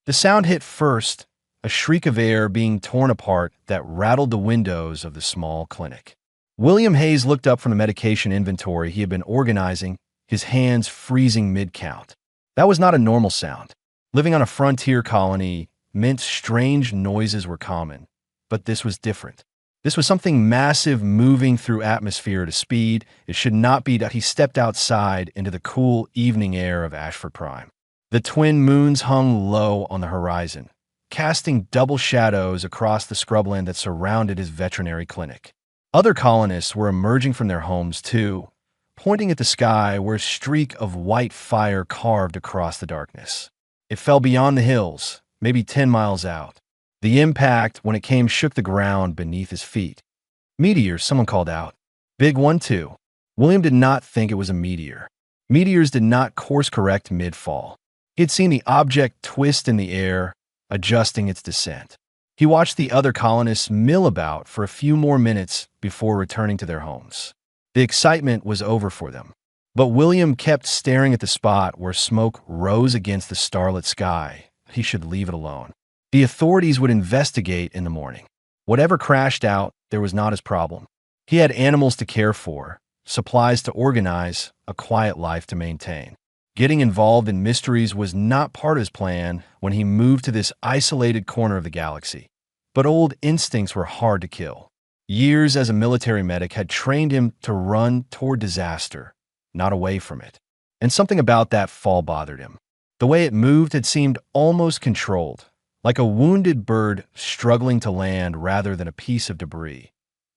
The sound hit first, a shriek of air being torn apart that rattled the windows of the small clinic. William Hayes looked up from the medication inventory he had been organizing, his hands freezing mid-count. That was not a normal sound. Living on a frontier colony meant strange noises were common, but this was different. This was something massive moving through atmosphere at a speed it should not be that he stepped outside into the cool evening air of Ashford Prime. The twin moons hung low on the horizon, casting double shadows across the scrubland that surrounded his veterinary clinic. Other colonists were emerging from their homes too, pointing at the sky where a streak of white fire carved across the darkness. It fell beyond the hills, maybe 10 miles out. The impact, when it came, shook the ground beneath his feet. Meteor, someone called out. Big one, too. William did not think it was a meteor. Meteors did not course-correct mid-fall. He had seen the object twist in the air, adjusting its descent. He watched the other colonists mill about for a few more minutes before returning to their homes. The excitement was over for them. But William kept staring at the spot where smoke rose against the starlit sky. He should leave it alone. The authorities would investigate in the morning. Whatever crashed out, there was not his problem. He had animals to care for, supplies to organize, a quiet life to maintain. Getting involved in mysteries was not part of his plan when he moved to this isolated corner of the galaxy. But old instincts were hard to kill. Years as a military medic had trained him to run toward disaster, not away from it. And something about that fall bothered him. The way it moved had seemed almost controlled, like a wounded bird struggling to land rather than a piece of debris.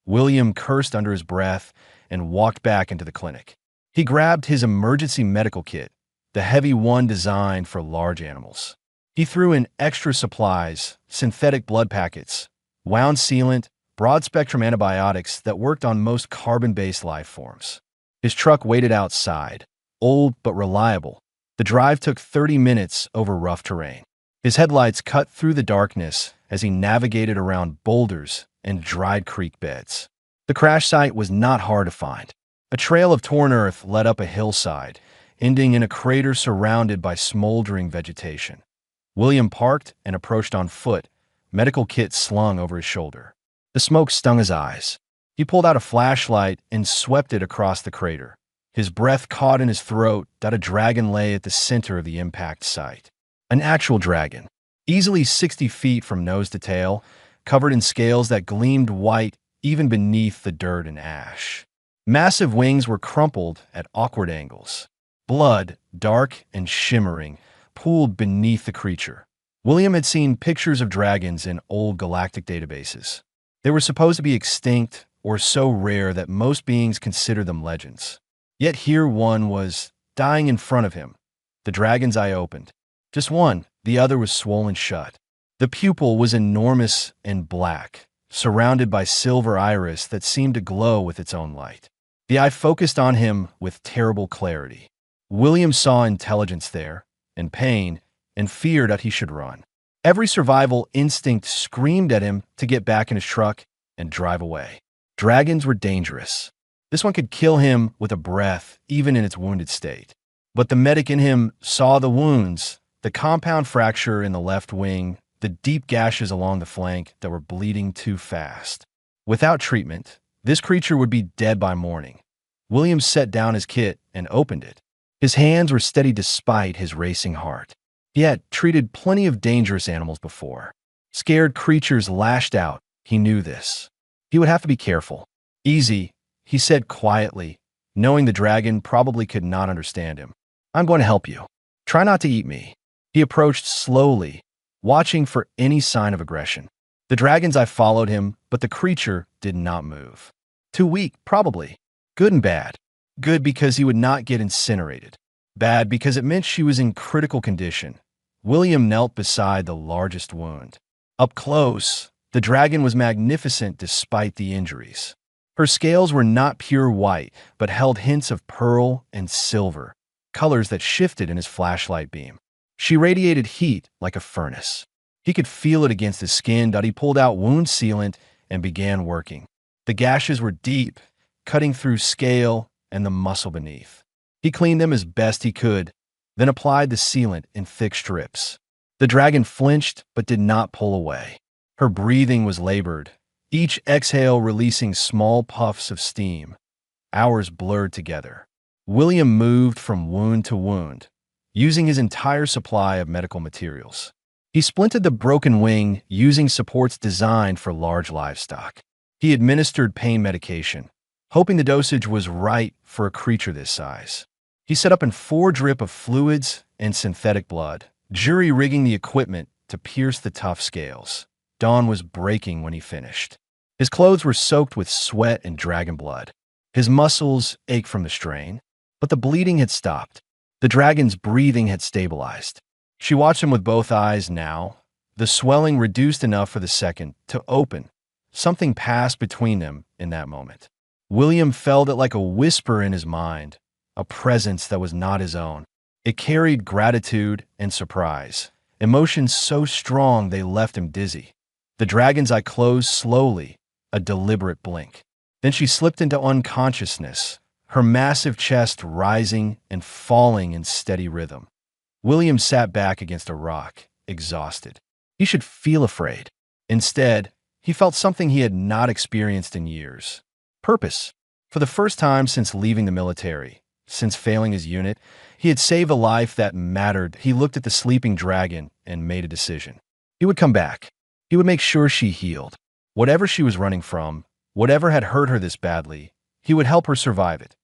William cursed under his breath and walked back into the clinic. He grabbed his emergency medical kit, the heavy one designed for large animals. He threw in extra supplies, synthetic blood packets, wound sealant, broad-spectrum antibiotics that worked on most carbon-based life forms. His truck waited outside, old but reliable. The drive took 30 minutes over rough terrain. His headlights cut through the darkness as he navigated around boulders and dried creek beds. The crash site was not hard to find. A trail of torn earth led up a hillside, ending in a crater surrounded by smoldering vegetation. William parked and approached on foot, medical kit slung over his shoulder. The smoke stung his eyes. He pulled out a flashlight and swept it across the crater. His breath caught in his throat that a dragon lay at the center of the impact site. An actual dragon, easily 60 feet from nose to tail, covered in scales that gleamed white even beneath the dirt and ash. Massive wings were crumpled at awkward angles. Blood, dark and shimmering, pooled beneath the creature. William had seen pictures of dragons in old galactic databases. They were supposed to be extinct or so rare that most beings considered them legends. Yet here one was dying in front of him. The dragon's eye opened. Just one, the other was swollen shut. The pupil was enormous and black, surrounded by silver iris that seemed to glow with its own light. The eye focused on him with terrible clarity. William saw intelligence there, and pain, and fear that he should run. Every survival instinct screamed at him to get back in his truck and drive away. Dragons were dangerous. This one could kill him with a breath, even in its wounded state. But the medic in him saw the wounds, the compound fracture in the left wing, the deep gashes along the flank that were bleeding too fast. Without treatment, this creature would be dead by morning. William set down his kit and opened it. His hands were steady despite his racing heart. He had treated plenty of dangerous animals before. Scared creatures lashed out. He knew this. He would have to be careful. Easy, he said quietly, knowing the dragon probably could not understand him. I'm going to help you. Try not to eat me. He approached slowly, watching for any sign of aggression. The dragon's eye followed him, but the creature did not move. Too weak, probably. Good and bad. Good because he would not get incinerated. Bad because it meant she was in critical condition. William knelt beside the largest wound. Up close, the dragon was magnificent despite the injuries. Her scales were not pure white, but held hints of pearl and silver, colors that shifted in his flashlight beam. She radiated heat like a furnace. He could feel it against his skin, but he pulled out wound sealant and began working. The gashes were deep, cutting through scale and the muscle beneath. He cleaned them as best he could, then applied the sealant in thick strips. The dragon flinched but did not pull away. Her breathing was labored, each exhale releasing small puffs of steam. Hours blurred together. William moved from wound to wound, using his entire supply of medical materials. He splinted the broken wing using supports designed for large livestock. He administered pain medication, hoping the dosage was right for a creature this size. He set up in 4 drip of fluids and synthetic blood, jury-rigging the equipment to pierce the tough scales. Dawn was breaking when he finished. His clothes were soaked with sweat and dragon blood. His muscles ached from the strain, but the bleeding had stopped. The dragon's breathing had stabilized. She watched him with both eyes now. The swelling reduced enough for the second to open. Something passed between them in that moment. William felt it like a whisper in his mind, a presence that was not his own. It carried gratitude and surprise, emotions so strong they left him dizzy. The dragon's eye closed slowly, a deliberate blink. Then she slipped into unconsciousness, her massive chest rising and falling in steady rhythm. William sat back against a rock, exhausted. He should feel afraid. Instead, he felt something he had not experienced in years. Purpose. For the first time since leaving the military, since failing his unit, he had saved a life that mattered. He looked at the sleeping dragon and made a decision. He would come back. He would make sure she healed. Whatever she was running from, whatever had hurt her this badly, he would help her survive it.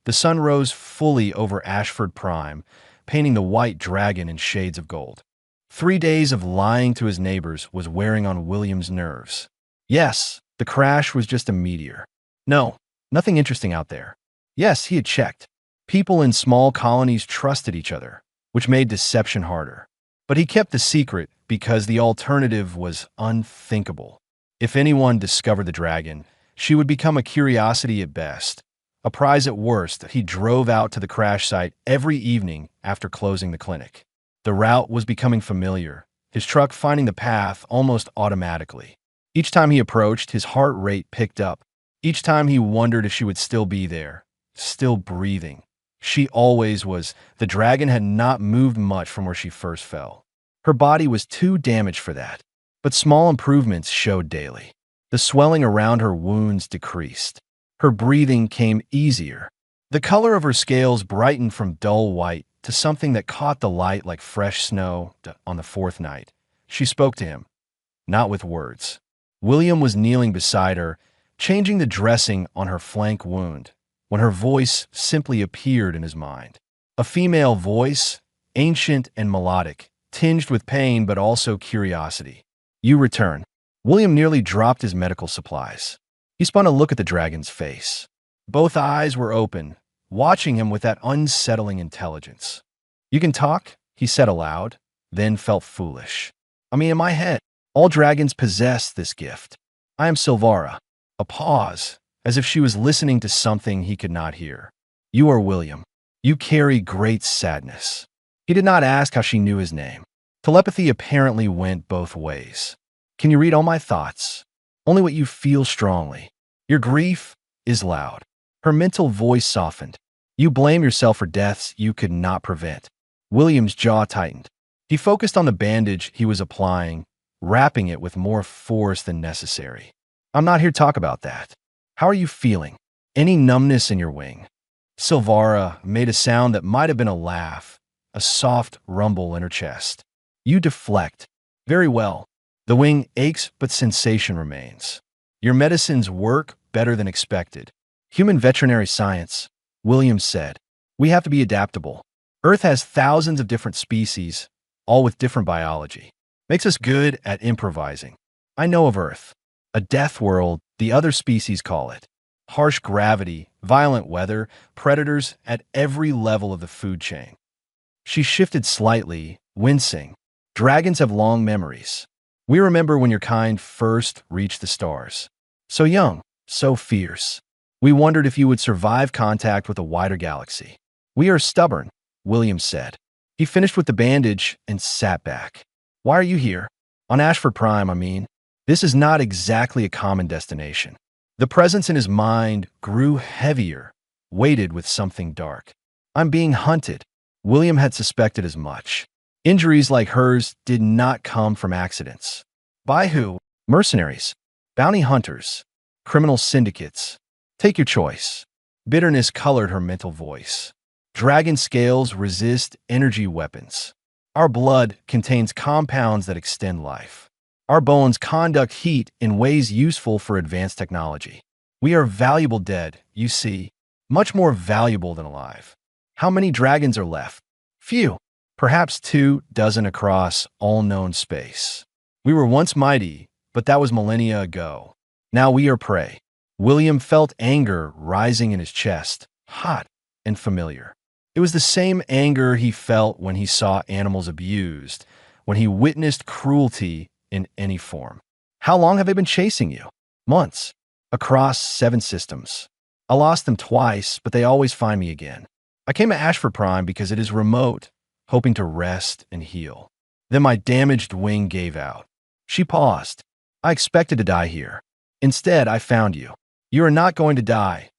The sun rose fully over Ashford Prime, painting the white dragon in shades of gold. 3 days of lying to his neighbors was wearing on William's nerves. Yes, the crash was just a meteor. No, nothing interesting out there. Yes, he had checked. People in small colonies trusted each other, which made deception harder. But he kept the secret because the alternative was unthinkable. If anyone discovered the dragon, she would become a curiosity at best, a prize at worst. He drove out to the crash site every evening after closing the clinic. The route was becoming familiar, his truck finding the path almost automatically. Each time he approached, his heart rate picked up. Each time he wondered if she would still be there, still breathing. She always was. The dragon had not moved much from where she first fell. Her body was too damaged for that, but small improvements showed daily. The swelling around her wounds decreased. Her breathing came easier. The color of her scales brightened from dull white to something that caught the light like fresh snow on the 4th night. She spoke to him, not with words. William was kneeling beside her, changing the dressing on her flank wound, when her voice simply appeared in his mind. A female voice, ancient and melodic, tinged with pain but also curiosity. "You return." William nearly dropped his medical supplies. He spun a look at the dragon's face. Both eyes were open, watching him with that unsettling intelligence. "You can talk?" he said aloud, then felt foolish. "I mean, in my head, all dragons possess this gift. I am Silvara." A pause, as if she was listening to something he could not hear. "You are William. You carry great sadness." He did not ask how she knew his name. Telepathy apparently went both ways. "Can you read all my thoughts? Only what you feel strongly. Your grief is loud." Her mental voice softened. "You blame yourself for deaths you could not prevent." William's jaw tightened. He focused on the bandage he was applying, wrapping it with more force than necessary. "I'm not here to talk about that. How are you feeling? Any numbness in your wing?" Silvara made a sound that might have been a laugh, a soft rumble in her chest. "You deflect. Very well. The wing aches, but sensation remains. Your medicines work better than expected. Human veterinary science," Williams said. "We have to be adaptable. Earth has thousands of different species, all with different biology. Makes us good at improvising. I know of Earth. A death world, the other species call it. Harsh gravity, violent weather, predators at every level of the food chain." She shifted slightly, wincing. "Dragons have long memories. We remember when your kind first reached the stars. So young, so fierce. We wondered if you would survive contact with a wider galaxy. We are stubborn," Williams said. He finished with the bandage and sat back. "Why are you here? On Ashford Prime, I mean. This is not exactly a common destination." The presence in his mind grew heavier, weighted with something dark. "I'm being hunted." William had suspected as much. Injuries like hers did not come from accidents. By who? Mercenaries, bounty hunters, criminal syndicates. Take your choice. Bitterness colored her mental voice. Dragon scales resist energy weapons. Our blood contains compounds that extend life. Our bones conduct heat in ways useful for advanced technology. We are valuable dead, you see, much more valuable than alive. How many dragons are left? Few. Perhaps 24 across all known space. We were once mighty, but that was millennia ago. Now we are prey. William felt anger rising in his chest, hot and familiar. It was the same anger he felt when he saw animals abused, when he witnessed cruelty in any form. How long have they been chasing you? Months. Across 7 systems. I lost them twice, but they always find me again. I came to Ashford Prime because it is remote, hoping to rest and heal. Then my damaged wing gave out. She paused. I expected to die here. Instead, I found you. You are not going to die,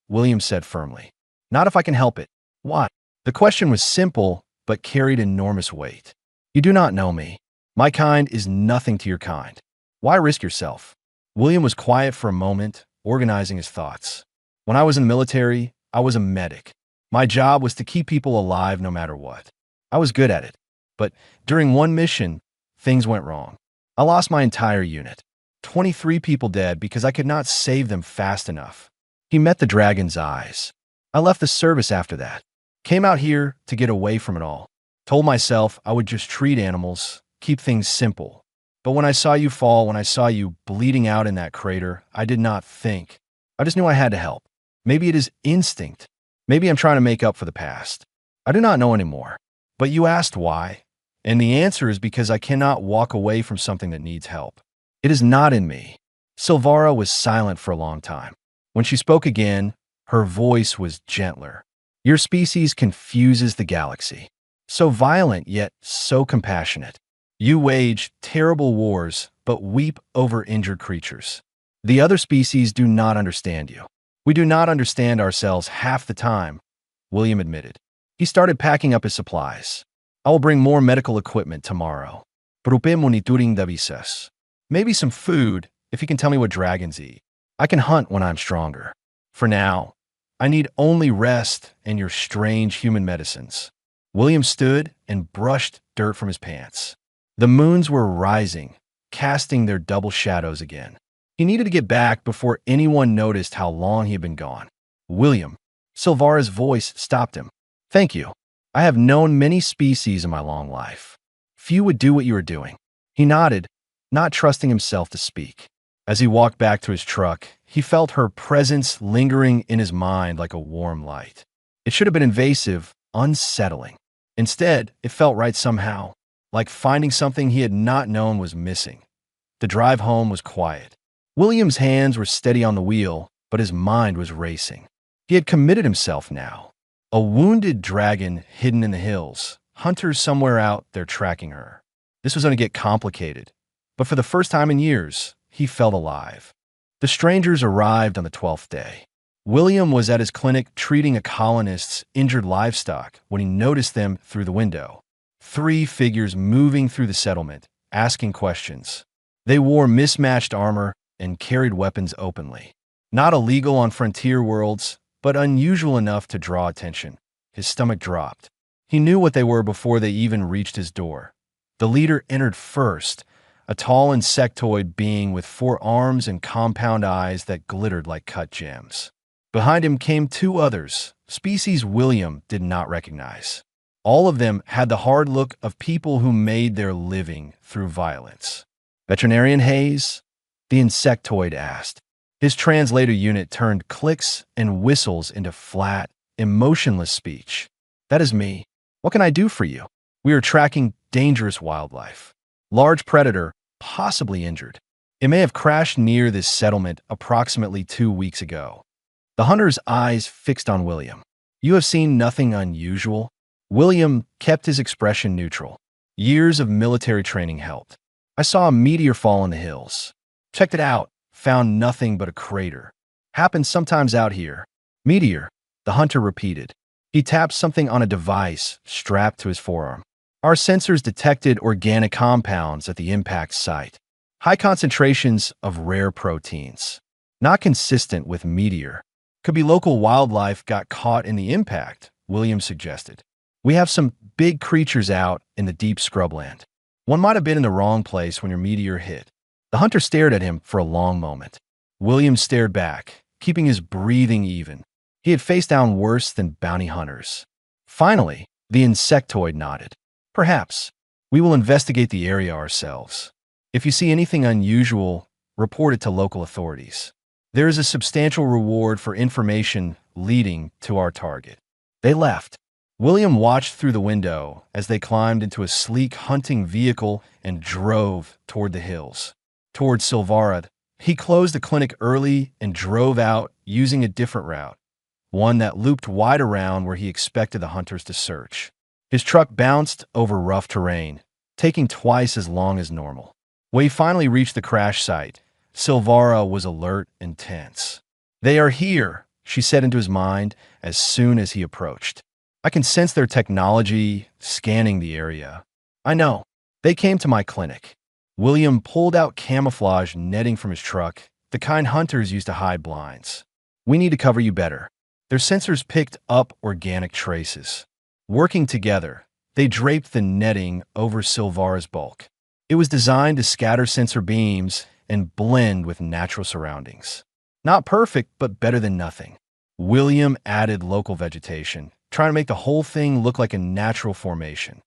William said firmly. Not if I can help it. Why? The question was simple, but carried enormous weight. You do not know me. My kind is nothing to your kind. Why risk yourself? William was quiet for a moment, organizing his thoughts. When I was in the military, I was a medic. My job was to keep people alive no matter what. I was good at it. But during one mission, things went wrong. I lost my entire unit. 23 people dead because I could not save them fast enough. He met the dragon's eyes. I left the service after that. Came out here to get away from it all. Told myself I would just treat animals, keep things simple. But when I saw you fall, when I saw you bleeding out in that crater, I did not think. I just knew I had to help. Maybe it is instinct. Maybe I'm trying to make up for the past. I do not know anymore. But you asked why, and the answer is because I cannot walk away from something that needs help. It is not in me. Silvara was silent for a long time. When she spoke again, her voice was gentler. Your species confuses the galaxy. So violent, yet so compassionate. You wage terrible wars, but weep over injured creatures. The other species do not understand you. We do not understand ourselves half the time, William admitted. He started packing up his supplies. I will bring more medical equipment tomorrow. Prope monitoring de visas. Maybe some food, if you can tell me what dragons eat. I can hunt when I'm stronger. For now, I need only rest and your strange human medicines. William stood and brushed dirt from his pants. The moons were rising, casting their double shadows again. He needed to get back before anyone noticed how long he had been gone. William, Silvara's voice stopped him. Thank you. I have known many species in my long life. Few would do what you are doing. He nodded, not trusting himself to speak. As he walked back to his truck, he felt her presence lingering in his mind like a warm light. It should have been invasive, unsettling. Instead, it felt right somehow, like finding something he had not known was missing. The drive home was quiet. William's hands were steady on the wheel, but his mind was racing. He had committed himself now. A wounded dragon hidden in the hills, hunters somewhere out there tracking her. This was going to get complicated, but for the first time in years, he felt alive. The strangers arrived on the 12th day. William was at his clinic treating a colonist's injured livestock when he noticed them through the window. 3 figures moving through the settlement, asking questions. They wore mismatched armor and carried weapons openly. Not illegal on frontier worlds, but unusual enough to draw attention. His stomach dropped. He knew what they were before they even reached his door. The leader entered first, a tall insectoid being with 4 arms and compound eyes that glittered like cut gems. Behind him came 2 others, species William did not recognize. All of them had the hard look of people who made their living through violence. Veterinarian Hayes? The insectoid asked. His translator unit turned clicks and whistles into flat, emotionless speech. That is me. What can I do for you? We are tracking dangerous wildlife. Large predator, possibly injured. It may have crashed near this settlement approximately 2 weeks ago. The hunter's eyes fixed on William. You have seen nothing unusual? William kept his expression neutral. Years of military training helped. I saw a meteor fall in the hills. Checked it out. Found nothing but a crater. Happens sometimes out here. Meteor, the hunter repeated. He tapped something on a device strapped to his forearm. Our sensors detected organic compounds at the impact site, high concentrations of rare proteins, not consistent with meteor. Could be local wildlife got caught in the impact, William suggested. We have some big creatures out in the deep scrubland. One might have been in the wrong place when your meteor hit. The hunter stared at him for a long moment. William stared back, keeping his breathing even. He had faced down worse than bounty hunters. Finally, the insectoid nodded. Perhaps. We will investigate the area ourselves. If you see anything unusual, report it to local authorities. There is a substantial reward for information leading to our target. They left. William watched through the window as they climbed into a sleek hunting vehicle and drove toward the hills. Toward Silvarad, he closed the clinic early and drove out using a different route, one that looped wide around where he expected the hunters to search. His truck bounced over rough terrain, taking twice as long as normal. When he finally reached the crash site, Silvara was alert and tense. "They are here," she said into his mind as soon as he approached. "I can sense their technology scanning the area. I know. They came to my clinic." William pulled out camouflage netting from his truck, the kind hunters used to hide blinds. "We need to cover you better." Their sensors picked up organic traces. Working together, they draped the netting over Silvara's bulk. It was designed to scatter sensor beams and blend with natural surroundings. Not perfect, but better than nothing. William added local vegetation, trying to make the whole thing look like a natural formation.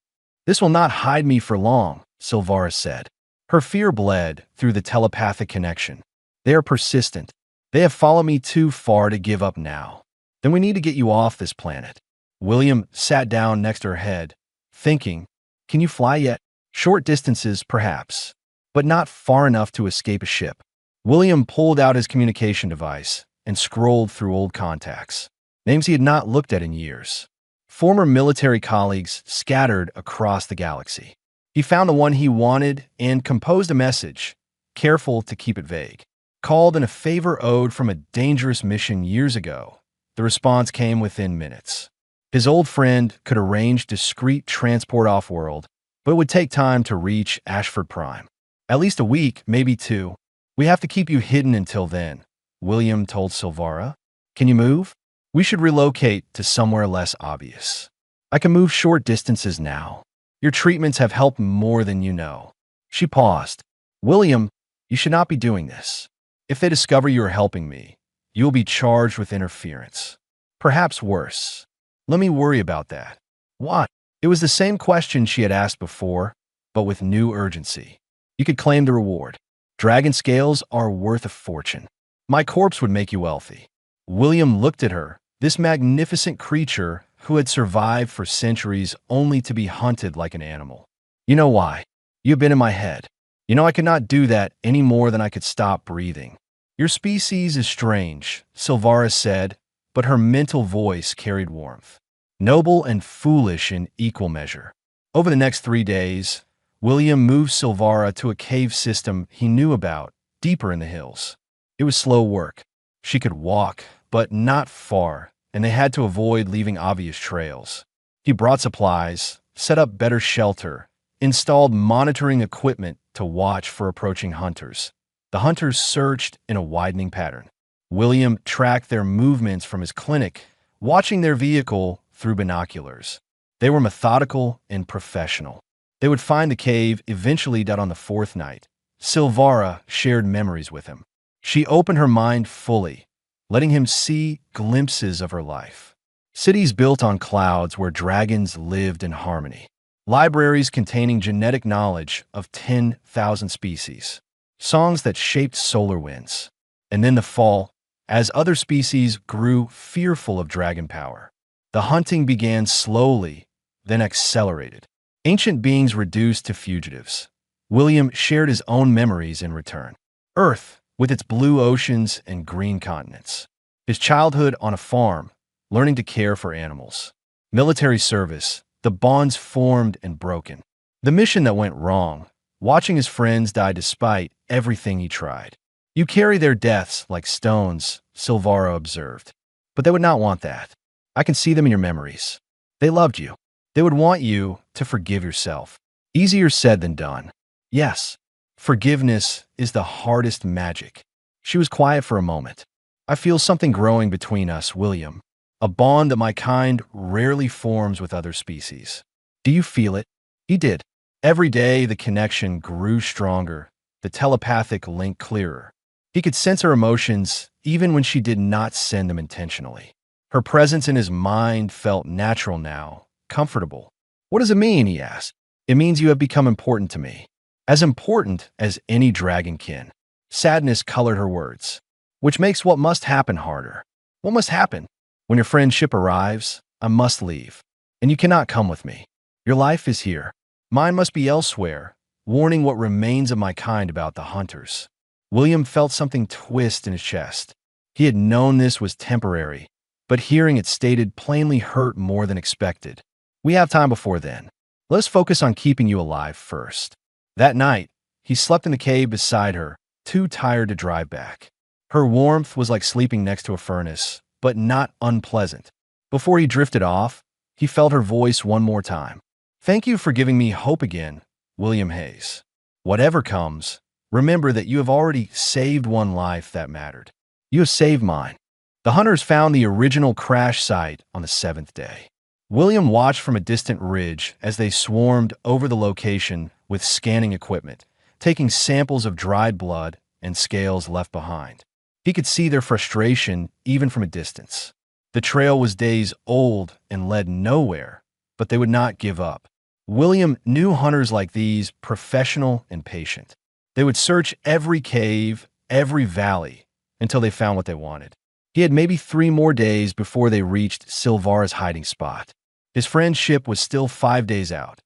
"This will not hide me for long," Silvara said. Her fear bled through the telepathic connection. "They are persistent. They have followed me too far to give up now. Then we need to get you off this planet." William sat down next to her head, thinking, "Can you fly yet?" "Short distances, perhaps, but not far enough to escape a ship." William pulled out his communication device and scrolled through old contacts, names he had not looked at in years. Former military colleagues scattered across the galaxy. He found the one he wanted and composed a message, careful to keep it vague. Called in a favor owed from a dangerous mission years ago. The response came within minutes. His old friend could arrange discreet transport off-world, but it would take time to reach Ashford Prime. "At least a week, maybe 2. We have to keep you hidden until then," William told Silvara. "Can you move? We should relocate to somewhere less obvious." "I can move short distances now. Your treatments have helped more than you know." She paused. "William, you should not be doing this. If they discover you are helping me, you will be charged with interference. Perhaps worse. Let me worry about that." "Why?" It was the same question she had asked before, but with new urgency. "You could claim the reward. Dragon scales are worth a fortune. My corpse would make you wealthy." William looked at her, this magnificent creature who had survived for centuries only to be hunted like an animal. "You know why? You've been in my head. You know I could not do that any more than I could stop breathing." "Your species is strange," Silvara said, but her mental voice carried warmth. "Noble and foolish in equal measure." Over the next 3 days, William moved Silvara to a cave system he knew about, deeper in the hills. It was slow work. She could walk, but not far, and they had to avoid leaving obvious trails. He brought supplies, set up better shelter, installed monitoring equipment to watch for approaching hunters. The hunters searched in a widening pattern. William tracked their movements from his clinic, watching their vehicle through binoculars. They were methodical and professional. They would find the cave eventually dead on the 4th night. Silvara shared memories with him. She opened her mind fully, letting him see glimpses of her life. Cities built on clouds where dragons lived in harmony. Libraries containing genetic knowledge of 10,000 species. Songs that shaped solar winds. And then the fall, as other species grew fearful of dragon power. The hunting began slowly, then accelerated. Ancient beings reduced to fugitives. William shared his own memories in return. Earth, with its blue oceans and green continents. His childhood on a farm, learning to care for animals. Military service, the bonds formed and broken. The mission that went wrong, watching his friends die despite everything he tried. "You carry their deaths like stones," Silvara observed. "But they would not want that. I can see them in your memories. They loved you. They would want you to forgive yourself. Easier said than done. Yes, forgiveness is the hardest magic. She was quiet for a moment. I feel something growing between us, William. A bond that my kind rarely forms with other species. Do you feel it? He did. Every day, the connection grew stronger, the telepathic link clearer. He could sense her emotions even when she did not send them intentionally. Her presence in his mind felt natural now, comfortable. What does it mean, he asked. It means you have become important to me. As important as any dragonkin. Sadness colored her words, which makes what must happen harder. What must happen? When your friendship arrives, I must leave, and you cannot come with me. Your life is here. Mine must be elsewhere, warning what remains of my kind about the hunters. William felt something twist in his chest. He had known this was temporary, but hearing it stated plainly hurt more than expected. We have time before then. Let's focus on keeping you alive first. That night, he slept in the cave beside her, too tired to drive back. Her warmth was like sleeping next to a furnace, but not unpleasant. Before he drifted off, he felt her voice one more time. Thank you for giving me hope again, William Hayes. Whatever comes, remember that you have already saved one life that mattered. You have saved mine. The hunters found the original crash site on the 7th day. William watched from a distant ridge as they swarmed over the location with scanning equipment, taking samples of dried blood and scales left behind. He could see their frustration even from a distance. The trail was days old and led nowhere, but they would not give up. William knew hunters like these, professional and patient. They would search every cave, every valley, until they found what they wanted. He had maybe 3 more days before they reached Silvara's hiding spot. His friend's ship was still 5 days out.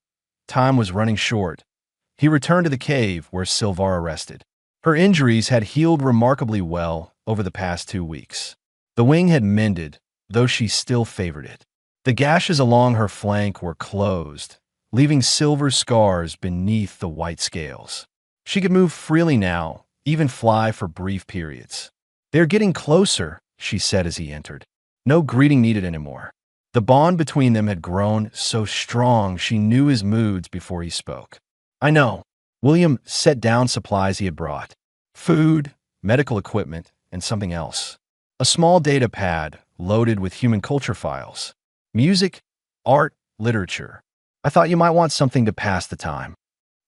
Time was running short. He returned to the cave where Silvara rested. Her injuries had healed remarkably well over the past 2 weeks. The wing had mended, though she still favored it. The gashes along her flank were closed, leaving silver scars beneath the white scales. She could move freely now, even fly for brief periods. They're getting closer, she said as he entered. No greeting needed anymore. The bond between them had grown so strong she knew his moods before he spoke. I know. William set down supplies he had brought. Food, medical equipment, and something else. A small data pad loaded with human culture files. Music, art, literature. I thought you might want something to pass the time.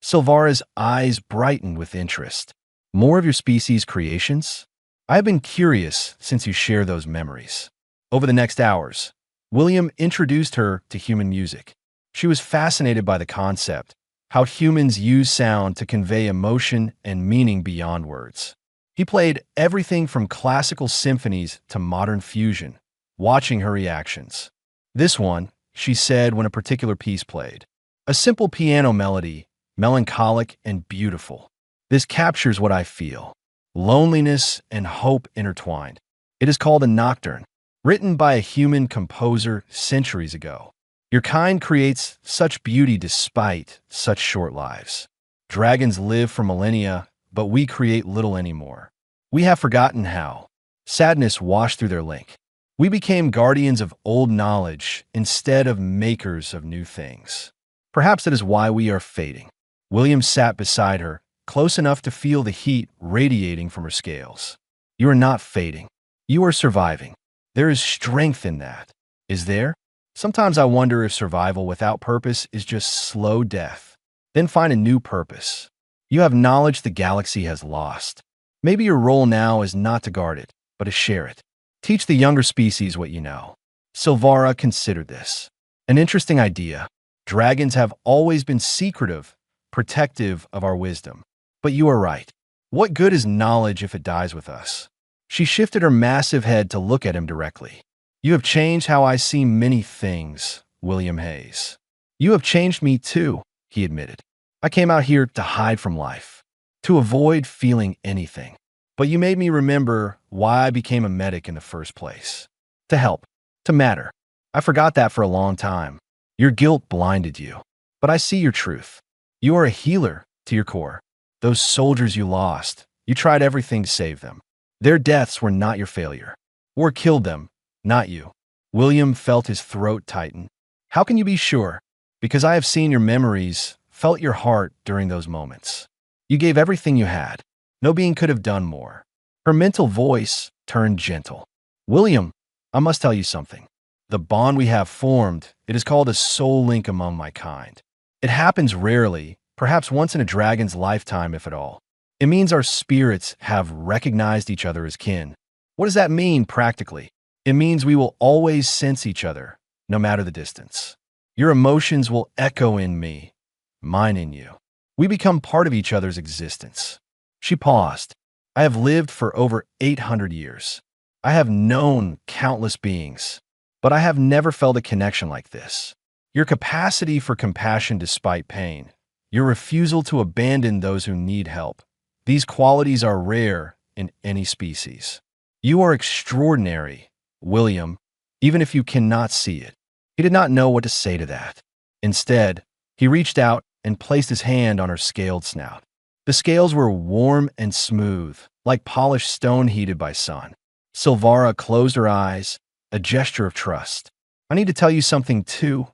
Silvara's eyes brightened with interest. More of your species' creations? I have been curious since you share those memories. Over the next hours, William introduced her to human music. She was fascinated by the concept, how humans use sound to convey emotion and meaning beyond words. He played everything from classical symphonies to modern fusion, watching her reactions. This one, she said when a particular piece played. A simple piano melody, melancholic and beautiful. This captures what I feel. Loneliness and hope intertwined. It is called a nocturne, written by a human composer centuries ago. Your kind creates such beauty despite such short lives. Dragons live for millennia, but we create little anymore. We have forgotten how. Sadness washed through their link. We became guardians of old knowledge instead of makers of new things. Perhaps that is why we are fading. William sat beside her, close enough to feel the heat radiating from her scales. You are not fading. You are surviving. There is strength in that. Is there? Sometimes I wonder if survival without purpose is just slow death. Then find a new purpose. You have knowledge the galaxy has lost. Maybe your role now is not to guard it, but to share it. Teach the younger species what you know. Silvara considered this. An interesting idea. Dragons have always been secretive, protective of our wisdom. But you are right. What good is knowledge if it dies with us? She shifted her massive head to look at him directly. You have changed how I see many things, William Hayes. You have changed me too, he admitted. I came out here to hide from life, to avoid feeling anything. But you made me remember why I became a medic in the first place. To help, to matter. I forgot that for a long time. Your guilt blinded you. But I see your truth. You are a healer to your core. Those soldiers you lost, you tried everything to save them. Their deaths were not your failure. War killed them, not you. William felt his throat tighten. How can you be sure? because I have seen your memories, felt your heart during those moments. You gave everything you had. No being could have done more. Her mental voice turned gentle. William, I must tell you something. The bond we have formed, it is called a soul link among my kind. It happens rarely, perhaps once in a dragon's lifetime, if at all. It means our spirits have recognized each other as kin. What does that mean practically? It means we will always sense each other, no matter the distance. Your emotions will echo in me, mine in you. We become part of each other's existence. She paused. I have lived for over 800 years. I have known countless beings, but I have never felt a connection like this. Your capacity for compassion despite pain, your refusal to abandon those who need help, these qualities are rare in any species. You are extraordinary, William, even if you cannot see it. He did not know what to say to that. Instead, he reached out and placed his hand on her scaled snout. The scales were warm and smooth, like polished stone heated by sun. Silvara closed her eyes, a gesture of trust. I need to tell you something too,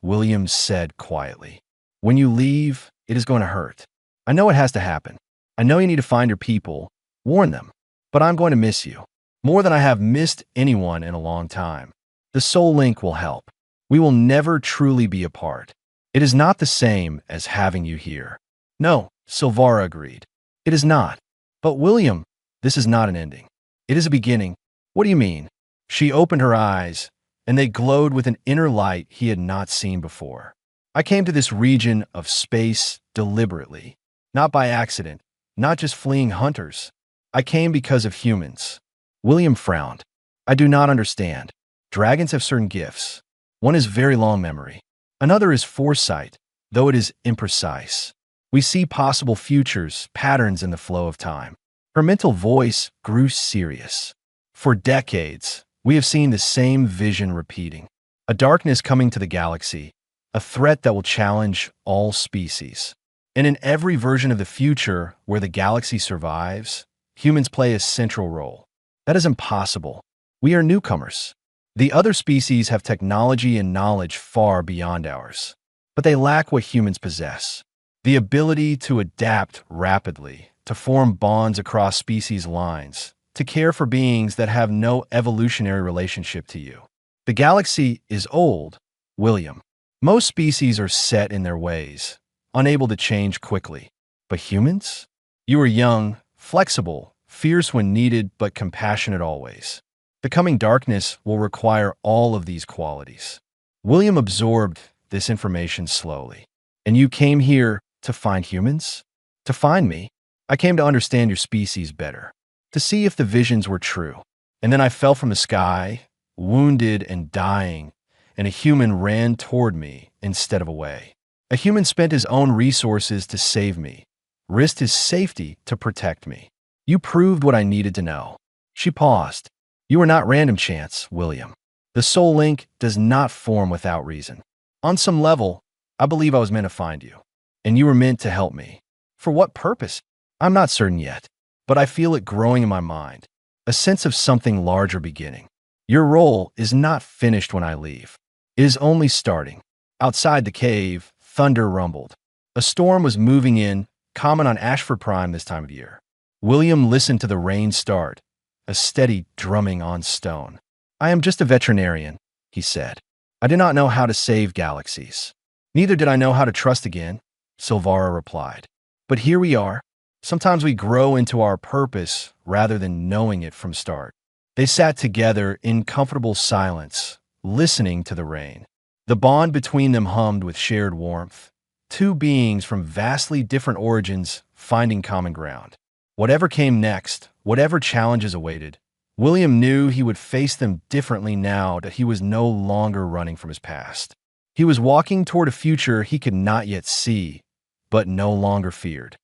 William said quietly. When you leave, it is going to hurt. I know it has to happen. I know you need to find your people, warn them. But I'm going to miss you, more than I have missed anyone in a long time. The soul link will help. We will never truly be apart. It is not the same as having you here. No, Silvara agreed. It is not. But William, this is not an ending. It is a beginning. What do you mean? She opened her eyes, and they glowed with an inner light he had not seen before. I came to this region of space deliberately, not by accident, not just fleeing hunters. I came because of humans. William frowned. I do not understand. Dragons have certain gifts. One is very long memory. Another is foresight, though it is imprecise. We see possible futures, patterns in the flow of time. Her mental voice grew serious. For decades, we have seen the same vision repeating. A darkness coming to the galaxy, a threat that will challenge all species. And in every version of the future where the galaxy survives, humans play a central role. That is impossible. We are newcomers. The other species have technology and knowledge far beyond ours, but they lack what humans possess. The ability to adapt rapidly, to form bonds across species lines, to care for beings that have no evolutionary relationship to you. The galaxy is old, William. Most species are set in their ways, unable to change quickly. But humans? You are young, flexible, fierce when needed, but compassionate always. The coming darkness will require all of these qualities. William absorbed this information slowly. And you came here to find humans? To find me? I came to understand your species better, to see if the visions were true. And then I fell from the sky, wounded and dying, and a human ran toward me instead of away. A human spent his own resources to save me, risked his safety to protect me. You proved what I needed to know. She paused. You are not random chance, William. The soul link does not form without reason. On some level, I believe I was meant to find you, and you were meant to help me. For what purpose? I'm not certain yet, but I feel it growing in my mind, a sense of something larger beginning. Your role is not finished when I leave. It is only starting. Outside the cave, thunder rumbled. A storm was moving in, common on Ashford Prime this time of year. William listened to the rain start, a steady drumming on stone. I am just a veterinarian, he said. I did not know how to save galaxies. Neither did I know how to trust again, Silvara replied. But here we are. Sometimes we grow into our purpose rather than knowing it from start. They sat together in comfortable silence, listening to the rain. The bond between them hummed with shared warmth. Two beings from vastly different origins finding common ground. Whatever came next, whatever challenges awaited, William knew he would face them differently now that he was no longer running from his past. He was walking toward a future he could not yet see, but no longer feared.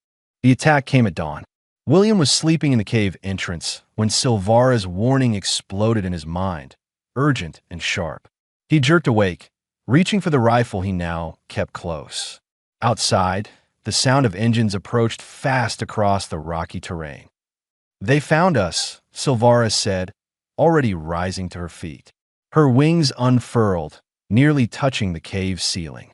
The attack came at dawn. William was sleeping in the cave entrance when Silvara's warning exploded in his mind, urgent and sharp. He jerked awake, reaching for the rifle he now kept close. Outside, the sound of engines approached fast across the rocky terrain. They found us, Silvara said, already rising to her feet. Her wings unfurled, nearly touching the cave ceiling.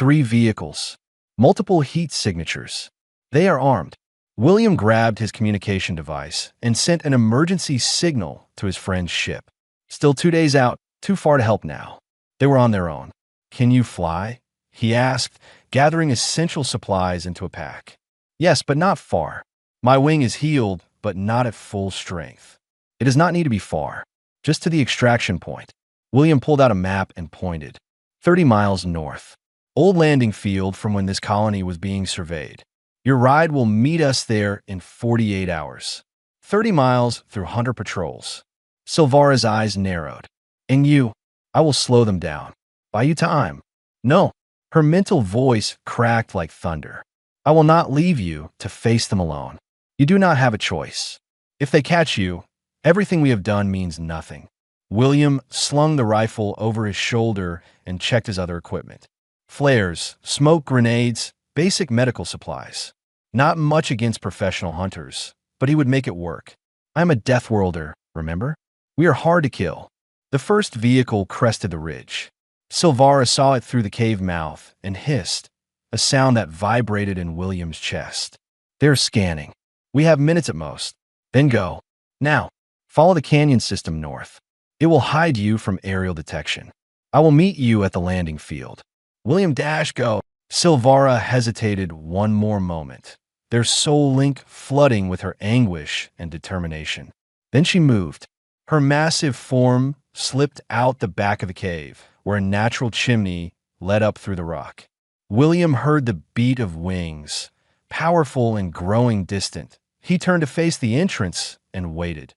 3 vehicles. Multiple heat signatures. They are armed. William grabbed his communication device and sent an emergency signal to his friend's ship. Still 2 days out, too far to help now. They were on their own. "Can you fly?" he asked, gathering essential supplies into a pack. "Yes, but not far. My wing is healed, but not at full strength. It does not need to be far. Just to the extraction point." William pulled out a map and pointed. 30 miles north. Old landing field from when this colony was being surveyed. Your ride will meet us there in 48 hours. 30 miles through hunter patrols. Silvara's eyes narrowed. "And you?" "I will slow them down. Buy you time." "No." Her mental voice cracked like thunder. "I will not leave you to face them alone. You do not have a choice. If they catch you, everything we have done means nothing." William slung the rifle over his shoulder and checked his other equipment. Flares, smoke grenades, basic medical supplies. Not much against professional hunters, but he would make it work. "I am a death worlder, remember? We are hard to kill." The first vehicle crested the ridge. Silvara saw it through the cave mouth and hissed, a sound that vibrated in William's chest. "They're scanning. We have minutes at most. Then go. Now, follow the canyon system north. It will hide you from aerial detection. I will meet you at the landing field." William dash go. Silvara hesitated one more moment, their soul link flooding with her anguish and determination. Then she moved. Her massive form slipped out the back of the cave, where a natural chimney led up through the rock. William heard the beat of wings, powerful and growing distant. He turned to face the entrance and waited.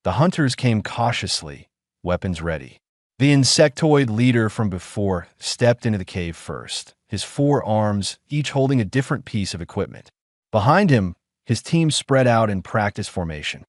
The hunters came cautiously, weapons ready. The insectoid leader from before stepped into the cave first, his 4 arms each holding a different piece of equipment. Behind him, his team spread out in practice formation.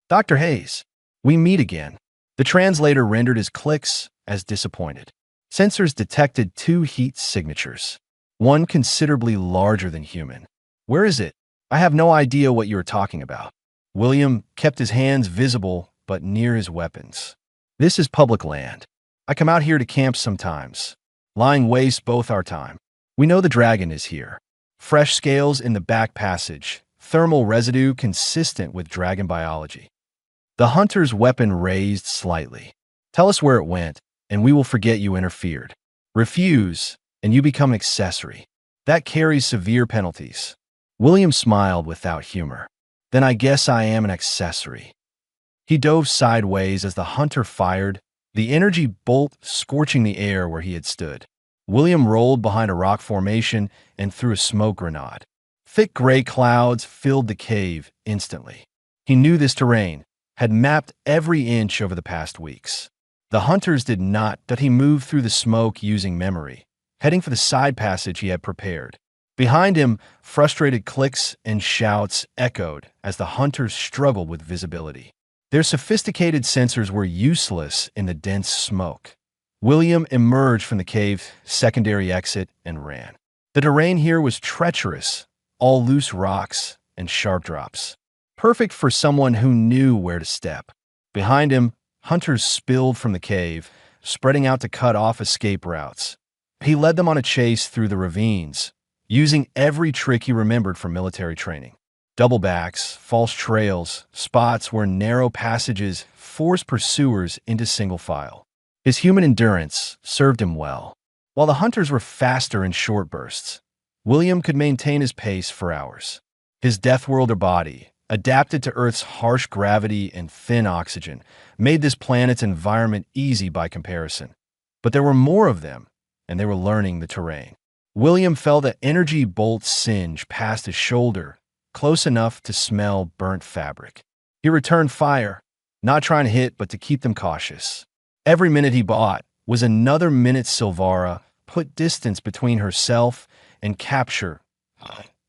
"Dr. Hayes, we meet again." The translator rendered his clicks as disappointed. Sensors detected 2 heat signatures, one considerably larger than human. "Where is it?" "I have no idea what you are talking about." William kept his hands visible but near his weapons. "This is public land. I come out here to camp sometimes. Lying waste both our time. We know the dragon is here. Fresh scales in the back passage, thermal residue consistent with dragon biology." The hunter's weapon raised slightly. "Tell us where it went, and we will forget you interfered. Refuse, and you become an accessory. That carries severe penalties." William smiled without humor. "Then I guess I am an accessory." He dove sideways as the hunter fired, the energy bolt scorching the air where he had stood. William rolled behind a rock formation and threw a smoke grenade. Thick gray clouds filled the cave instantly. He knew this terrain, had mapped every inch over the past weeks. The hunters did not, but he moved through the smoke using memory, heading for the side passage he had prepared. Behind him, frustrated clicks and shouts echoed as the hunters struggled with visibility. Their sophisticated sensors were useless in the dense smoke. William emerged from the cave's secondary exit and ran. The terrain here was treacherous, all loose rocks and sharp drops. Perfect for someone who knew where to step. Behind him, hunters spilled from the cave, spreading out to cut off escape routes. He led them on a chase through the ravines, using every trick he remembered from military training. Doublebacks, false trails, spots where narrow passages forced pursuers into single file. His human endurance served him well. While the hunters were faster in short bursts, William could maintain his pace for hours. His Deathworlder body, adapted to Earth's harsh gravity and thin oxygen, made this planet's environment easy by comparison. But there were more of them, and they were learning the terrain. William felt the energy bolt singe past his shoulder, close enough to smell burnt fabric. He returned fire, not trying to hit, but to keep them cautious. Every minute he bought was another minute Silvara put distance between herself and capture.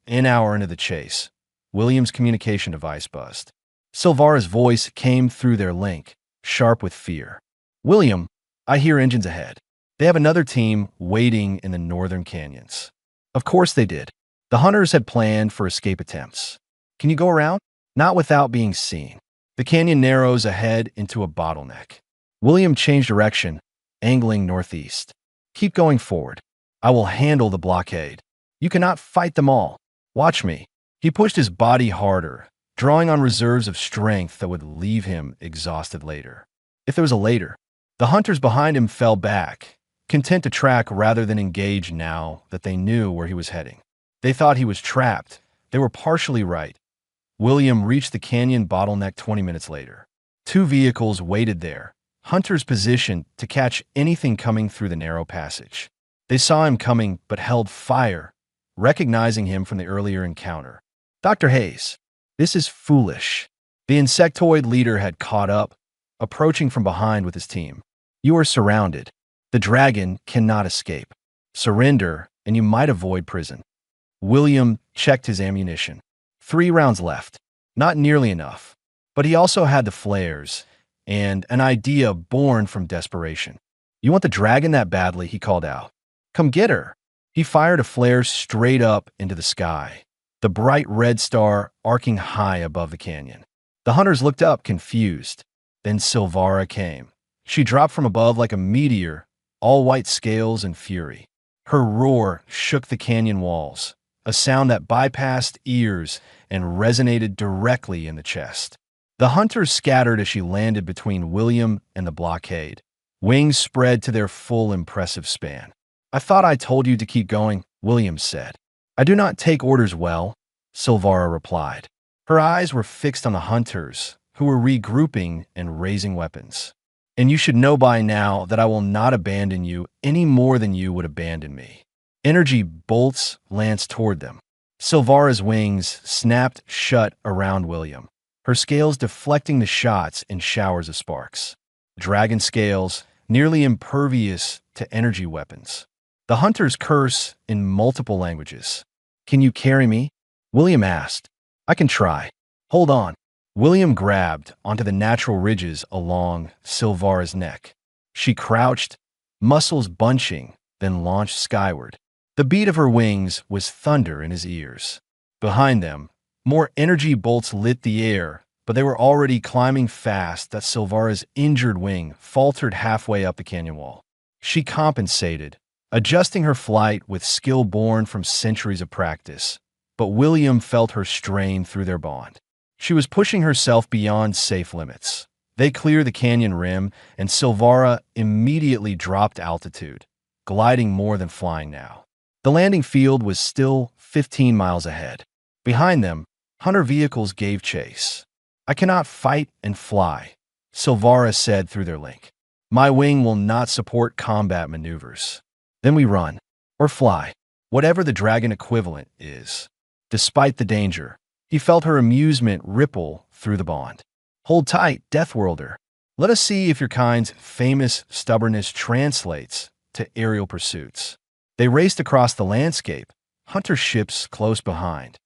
An hour into the chase, William's communication device buzzed. Silvara's voice came through their link, sharp with fear. "William, I hear engines ahead. They have another team waiting in the northern canyons." Of course they did. The hunters had planned for escape attempts. "Can you go around?" "Not without being seen. The canyon narrows ahead into a bottleneck." William changed direction, angling northeast. "Keep going forward. I will handle the blockade. You cannot fight them all. Watch me." He pushed his body harder, drawing on reserves of strength that would leave him exhausted later. If there was a later, the hunters behind him fell back, content to track rather than engage now that they knew where he was heading. They thought he was trapped. They were partially right. William reached the canyon bottleneck 20 minutes later. 2 vehicles waited there, hunters positioned to catch anything coming through the narrow passage. They saw him coming but held fire, recognizing him from the earlier encounter. "Dr. Hayes, this is foolish." The insectoid leader had caught up, approaching from behind with his team. "You are surrounded. The dragon cannot escape. Surrender, and you might avoid prison." William checked his ammunition. 3 rounds left. Not nearly enough. But he also had the flares, and an idea born from desperation. "You want the dragon that badly?" he called out. "Come get her." He fired a flare straight up into the sky, the bright red star arcing high above the canyon. The hunters looked up, confused. Then Silvara came. She dropped from above like a meteor, all white scales and fury. Her roar shook the canyon walls, a sound that bypassed ears and resonated directly in the chest. The hunters scattered as she landed between William and the blockade, wings spread to their full impressive span. "I thought I told you to keep going," William said. "I do not take orders well," Silvara replied. Her eyes were fixed on the hunters, who were regrouping and raising weapons. "And you should know by now that I will not abandon you any more than you would abandon me." Energy bolts lanced toward them. Silvara's wings snapped shut around William, her scales deflecting the shots in showers of sparks. Dragon scales, nearly impervious to energy weapons. The hunters curse in multiple languages. "Can you carry me?" William asked. "I can try. Hold on." William grabbed onto the natural ridges along Silvara's neck. She crouched, muscles bunching, then launched skyward. The beat of her wings was thunder in his ears. Behind them, more energy bolts lit the air, but they were already climbing fast that Silvara's injured wing faltered halfway up the canyon wall. She compensated, adjusting her flight with skill born from centuries of practice, but William felt her strain through their bond. She was pushing herself beyond safe limits. They cleared the canyon rim, and Silvara immediately dropped altitude, gliding more than flying now. The landing field was still 15 miles ahead. Behind them, hunter vehicles gave chase. "I cannot fight and fly," Silvara said through their link. "My wing will not support combat maneuvers." Then we run, or fly, whatever the dragon equivalent is. Despite the danger, he felt her amusement ripple through the bond. "Hold tight, Deathworlder. Let us see if your kind's famous stubbornness translates to aerial pursuits." They raced across the landscape, hunter ships close behind.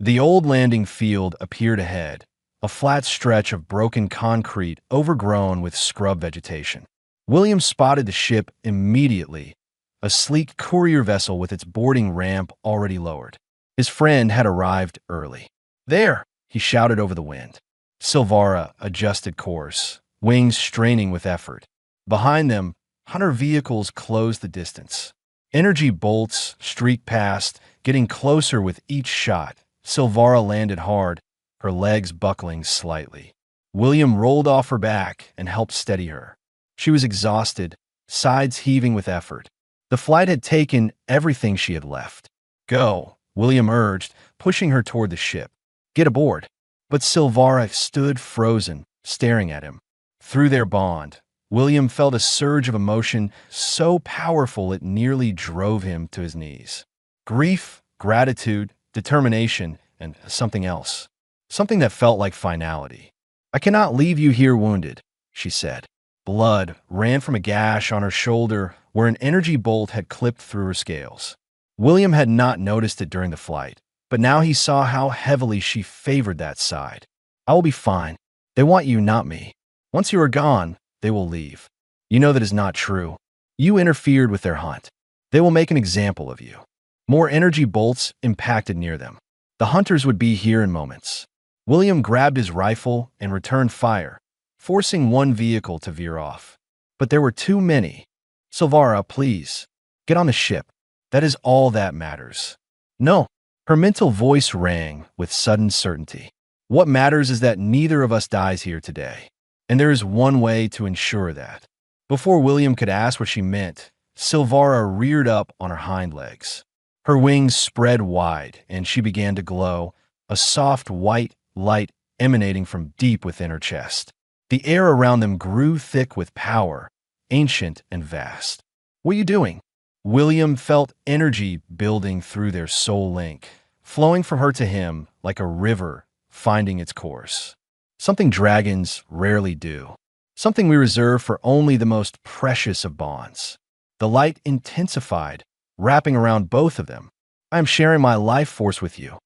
The old landing field appeared ahead, a flat stretch of broken concrete overgrown with scrub vegetation. William spotted the ship immediately, a sleek courier vessel with its boarding ramp already lowered. His friend had arrived early. "There!" he shouted over the wind. Silvara adjusted course, wings straining with effort. Behind them, hunter vehicles closed the distance. Energy bolts streaked past, getting closer with each shot. Silvara landed hard, her legs buckling slightly. William rolled off her back and helped steady her. She was exhausted, sides heaving with effort. The flight had taken everything she had left. "Go," William urged, pushing her toward the ship. "Get aboard." But Silvara stood frozen, staring at him. Through their bond, William felt a surge of emotion so powerful it nearly drove him to his knees. Grief, gratitude, determination, and something else. Something that felt like finality. "I cannot leave you here wounded," she said. Blood ran from a gash on her shoulder where an energy bolt had clipped through her scales. William had not noticed it during the flight, but now he saw how heavily she favored that side. "I will be fine. They want you, not me. Once you are gone, they will leave. You know that is not true. You interfered with their hunt. They will make an example of you." More energy bolts impacted near them. The hunters would be here in moments. William grabbed his rifle and returned fire, forcing one vehicle to veer off. But there were too many. "Silvara, please, get on the ship. That is all that matters. No, her mental voice rang with sudden certainty. What matters is that neither of us dies here today. And there is one way to ensure that. Before William could ask what she meant, Silvara reared up on her hind legs. Her wings spread wide, and she began to glow, a soft white light emanating from deep within her chest. The air around them grew thick with power, ancient and vast. "What are you doing?" William felt energy building through their soul link, flowing from her to him like a river finding its course. Something dragons rarely do. Something we reserve for only the most precious of bonds. The light intensified, wrapping around both of them. "I am sharing my life force with you,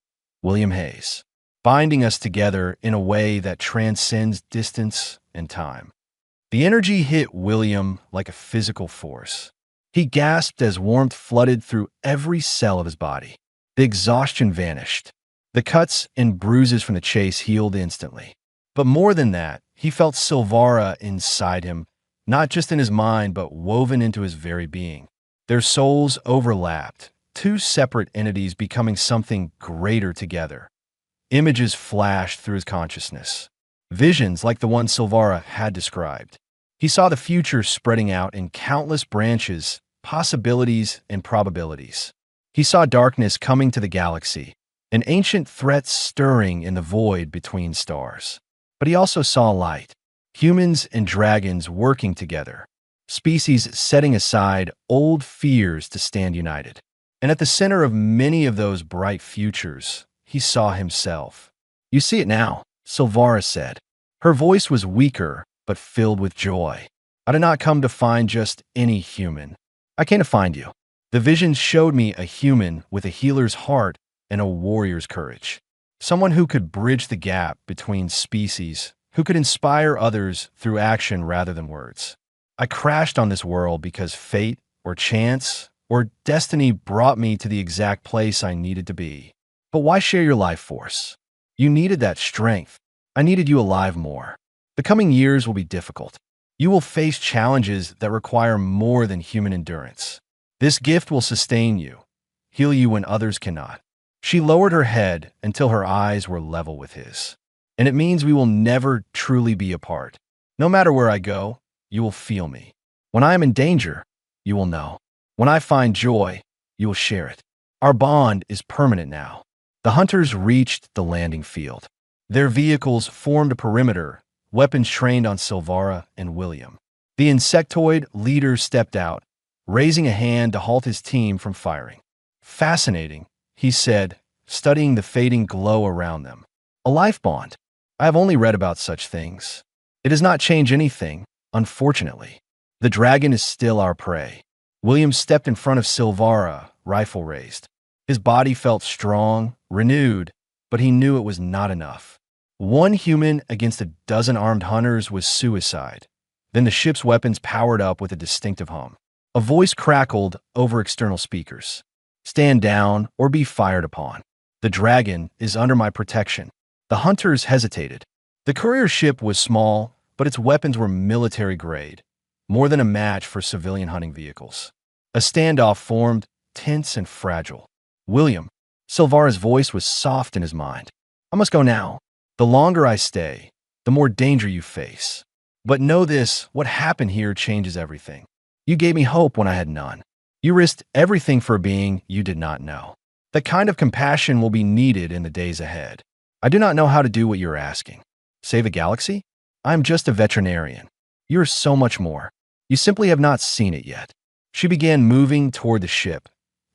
William Hayes, binding us together in a way that transcends distance and time." The energy hit William like a physical force. He gasped as warmth flooded through every cell of his body. The exhaustion vanished. The cuts and bruises from the chase healed instantly. But more than that, he felt Silvara inside him, not just in his mind, but woven into his very being. Their souls overlapped, two separate entities becoming something greater together. Images flashed through his consciousness, visions like the one Silvara had described. He saw the future spreading out in countless branches, possibilities, and probabilities. He saw darkness coming to the galaxy, an ancient threat stirring in the void between stars. But he also saw light, humans and dragons working together, species setting aside old fears to stand united. And at the center of many of those bright futures, he saw himself. "You see it now," Silvara said. Her voice was weaker, but filled with joy. "I did not come to find just any human. I came to find you." The vision showed me a human with a healer's heart and a warrior's courage. Someone who could bridge the gap between species, who could inspire others through action rather than words. I crashed on this world because fate or chance or destiny brought me to the exact place I needed to be. But why share your life force? You needed that strength. I needed you alive more. The coming years will be difficult. You will face challenges that require more than human endurance. This gift will sustain you, heal you when others cannot. She lowered her head until her eyes were level with his. "And it means we will never truly be apart. No matter where I go, you will feel me. When I am in danger, you will know. When I find joy, you will share it. Our bond is permanent now." The hunters reached the landing field. Their vehicles formed a perimeter, weapons trained on Silvara and William. The insectoid leader stepped out, raising a hand to halt his team from firing. "Fascinating," he said, studying the fading glow around them. "A life bond. I have only read about such things. It does not change anything, unfortunately. The dragon is still our prey." William stepped in front of Silvara, rifle raised. His body felt strong, renewed, but he knew it was not enough. One human against a dozen armed hunters was suicide. Then the ship's weapons powered up with a distinctive hum. A voice crackled over external speakers. "Stand down or be fired upon. The dragon is under my protection." The hunters hesitated. The courier ship was small, but its weapons were military grade, more than a match for civilian hunting vehicles. A standoff formed, tense and fragile. "William," Silvara's voice was soft in his mind. "I must go now. The longer I stay, the more danger you face. But know this, what happened here changes everything. You gave me hope when I had none. You risked everything for a being you did not know. That kind of compassion will be needed in the days ahead. I do not know how to do what you're asking. Save a galaxy? I am just a veterinarian. You are so much more. You simply have not seen it yet." She began moving toward the ship,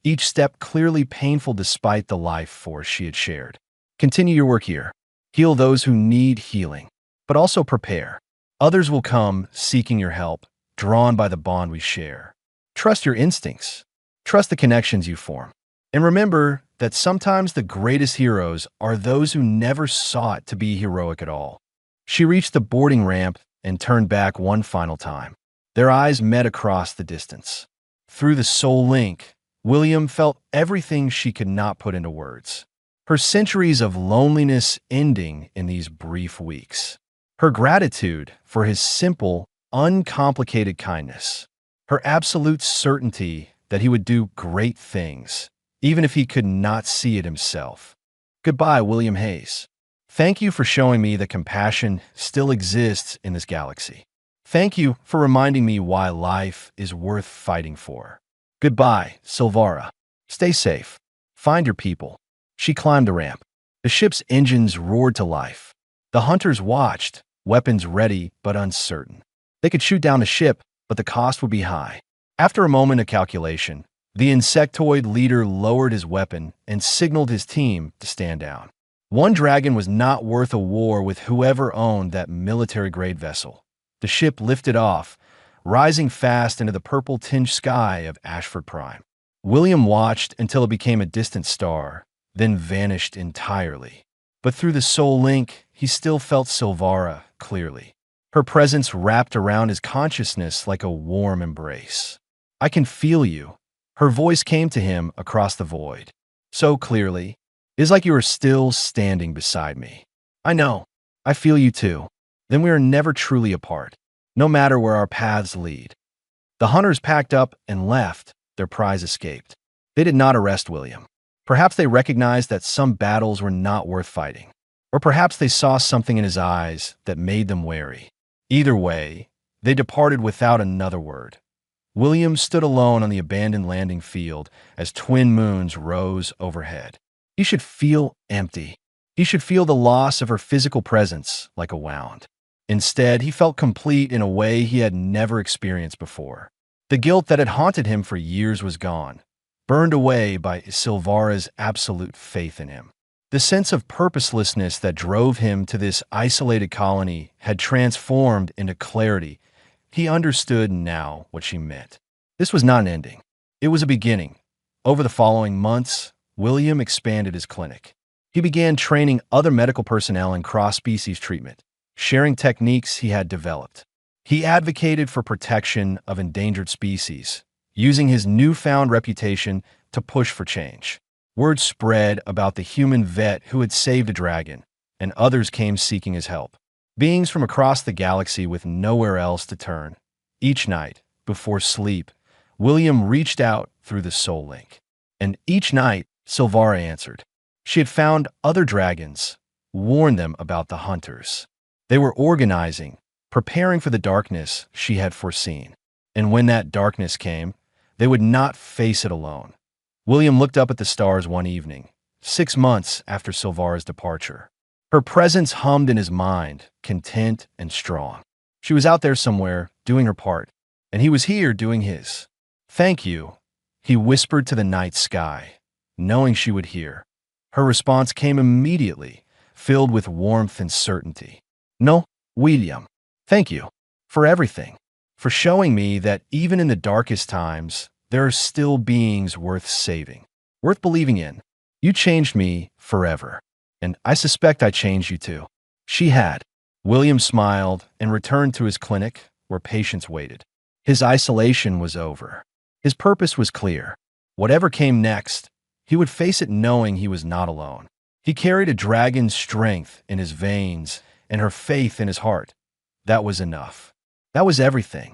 each step clearly painful despite the life force she had shared. "Continue your work here. Heal those who need healing, but also prepare. Others will come seeking your help, drawn by the bond we share. Trust your instincts. Trust the connections you form. And remember that sometimes the greatest heroes are those who never sought to be heroic at all." She reached the boarding ramp and turned back one final time. Their eyes met across the distance. Through the soul link, William felt everything she could not put into words. Her centuries of loneliness ending in these brief weeks. Her gratitude for his simple, uncomplicated kindness. Her absolute certainty that he would do great things, even if he could not see it himself. Goodbye, William Hayes. Thank you for showing me that compassion still exists in this galaxy. Thank you for reminding me why life is worth fighting for. Goodbye, Silvara. Stay safe. Find your people. She climbed the ramp. The ship's engines roared to life. The hunters watched, weapons ready but uncertain. They could shoot down the ship, but the cost would be high. After a moment of calculation, the insectoid leader lowered his weapon and signaled his team to stand down. One dragon was not worth a war with whoever owned that military-grade vessel. The ship lifted off, rising fast into the purple-tinged sky of Ashford Prime. William watched until it became a distant star, then vanished entirely. But through the soul link, he still felt Silvara clearly. Her presence wrapped around his consciousness like a warm embrace. I can feel you. Her voice came to him across the void. So clearly. It's like you are still standing beside me. I know. I feel you too. Then we are never truly apart, no matter where our paths lead. The hunters packed up and left. Their prize escaped. They did not arrest William. Perhaps they recognized that some battles were not worth fighting. Or perhaps they saw something in his eyes that made them wary. Either way, they departed without another word. William stood alone on the abandoned landing field as twin moons rose overhead. He should feel empty. He should feel the loss of her physical presence like a wound. Instead, he felt complete in a way he had never experienced before. The guilt that had haunted him for years was gone, burned away by Silvara's absolute faith in him. The sense of purposelessness that drove him to this isolated colony had transformed into clarity. He understood now what she meant. This was not an ending. It was a beginning. Over the following months, William expanded his clinic. He began training other medical personnel in cross-species treatment, sharing techniques he had developed. He advocated for protection of endangered species, using his newfound reputation to push for change. Word spread about the human vet who had saved a dragon, and others came seeking his help. Beings from across the galaxy with nowhere else to turn. Each night, before sleep, William reached out through the soul link. And each night, Silvara answered. She had found other dragons, warned them about the hunters. They were organizing, preparing for the darkness she had foreseen. And when that darkness came, they would not face it alone. William looked up at the stars one evening, 6 months after Silvara's departure. Her presence hummed in his mind, content and strong. She was out there somewhere, doing her part, and he was here doing his. Thank you, he whispered to the night sky, knowing she would hear. Her response came immediately, filled with warmth and certainty. No, William, thank you for everything, for showing me that even in the darkest times, there are still beings worth saving, worth believing in. You changed me forever, and I suspect I changed you too. She had. William smiled and returned to his clinic, where patients waited. His isolation was over. His purpose was clear. Whatever came next, he would face it knowing he was not alone. He carried a dragon's strength in his veins and her faith in his heart. That was enough. That was everything.